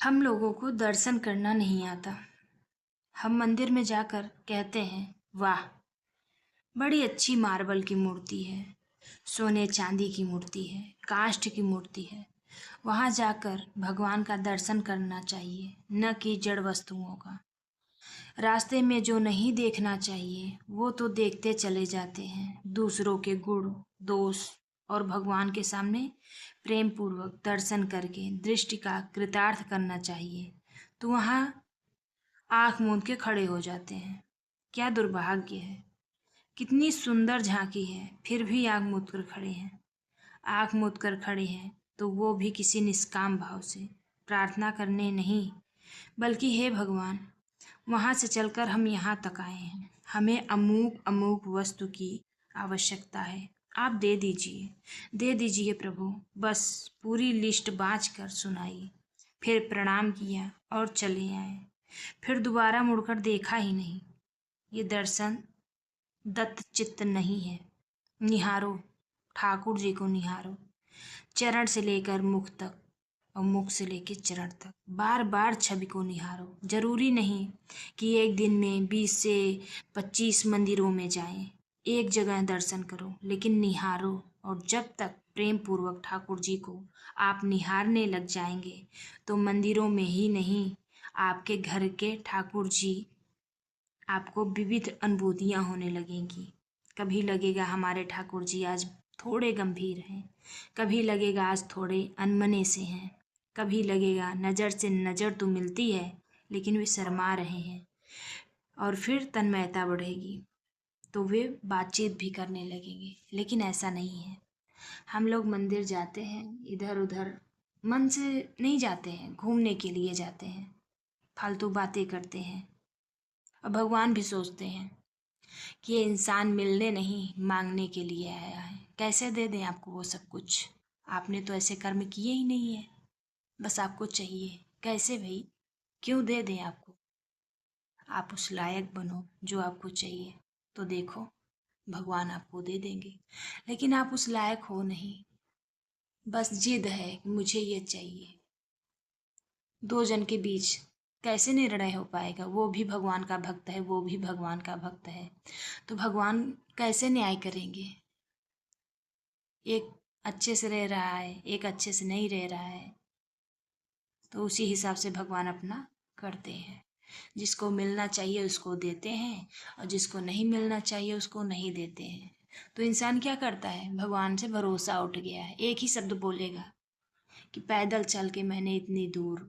हम लोगों को दर्शन करना नहीं आता। हम मंदिर में जाकर कहते हैं, वाह, बड़ी अच्छी मार्बल की मूर्ति है, सोने चांदी की मूर्ति है, काष्ठ की मूर्ति है। वहाँ जाकर भगवान का दर्शन करना चाहिए, न कि जड़ वस्तुओं का। रास्ते में जो नहीं देखना चाहिए वो तो देखते चले जाते हैं। दूसरों के गुण, दोष और भगवान के सामने प्रेम पूर्वक दर्शन करके दृष्टि का कृतार्थ करना चाहिए, तो वहाँ आंख मूंद के खड़े हो जाते हैं। क्या दुर्भाग्य है! कितनी सुंदर झांकी है, फिर भी आंख मूंद कर खड़े हैं। आंख मूंद कर खड़े हैं तो वो भी किसी निष्काम भाव से, प्रार्थना करने नहीं, बल्कि हे भगवान, वहाँ से चलकर हम यहाँ तक आए हैं, हमें अमूक अमूक वस्तु की आवश्यकता है, आप दे दीजिए प्रभु। बस पूरी लिस्ट बाँच कर सुनाई। फिर प्रणाम किया और चले आए। फिर दोबारा मुड़कर देखा ही नहीं। ये दर्शन दत्त चित्त नहीं है। निहारो, ठाकुर जी को निहारो, चरण से लेकर मुख तक और मुख से लेकर चरण तक, बार बार छवि को निहारो। जरूरी नहीं कि एक दिन में 20 से 25 मंदिरों में जाएं, एक जगह दर्शन करो, लेकिन निहारो। और जब तक प्रेम पूर्वक ठाकुर जी को आप निहारने लग जाएंगे तो मंदिरों में ही नहीं, आपके घर के ठाकुर जी आपको विविध अनुभूतियाँ होने लगेंगी। कभी लगेगा हमारे ठाकुर जी आज थोड़े गंभीर हैं, कभी लगेगा आज थोड़े अनमने से हैं, कभी लगेगा नज़र से नज़र तो मिलती है लेकिन वे शर्मा रहे हैं। और फिर तन्मयता बढ़ेगी तो वे बातचीत भी करने लगेंगे, लेकिन ऐसा नहीं है। हम लोग मंदिर जाते हैं, इधर उधर मन से नहीं जाते हैं, घूमने के लिए जाते हैं, फालतू बातें करते हैं। और भगवान भी सोचते हैं कि ये इंसान मिलने नहीं, मांगने के लिए आया है। कैसे दे दें आपको वो सब कुछ? आपने तो ऐसे कर्म किए ही नहीं है, बस आपको चाहिए। कैसे भाई? क्यों दे दें आपको? आप उस लायक बनो जो आपको चाहिए, तो देखो भगवान आपको दे देंगे। लेकिन आप उस लायक हो नहीं, बस जिद है कि मुझे ये चाहिए। दो जन के बीच कैसे निर्णय हो पाएगा? वो भी भगवान का भक्त है, वो भी भगवान का भक्त है, तो भगवान कैसे न्याय करेंगे? एक अच्छे से रह रहा है, एक अच्छे से नहीं रह रहा है, तो उसी हिसाब से भगवान अपना करते हैं। जिसको मिलना चाहिए उसको देते हैं, और जिसको नहीं मिलना चाहिए उसको नहीं देते हैं। तो इंसान क्या करता है? भगवान से भरोसा उठ गया है, एक ही शब्द बोलेगा कि पैदल चल के मैंने इतनी दूर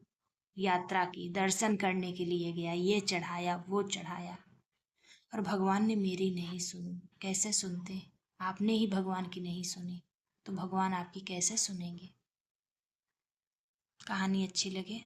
यात्रा की, दर्शन करने के लिए गया, ये चढ़ाया वो चढ़ाया, और भगवान ने मेरी नहीं सुनी। कैसे सुनते? आपने ही भगवान की नहीं सुनी, तो भगवान आपकी कैसे सुनेंगे? कहानी अच्छी लगे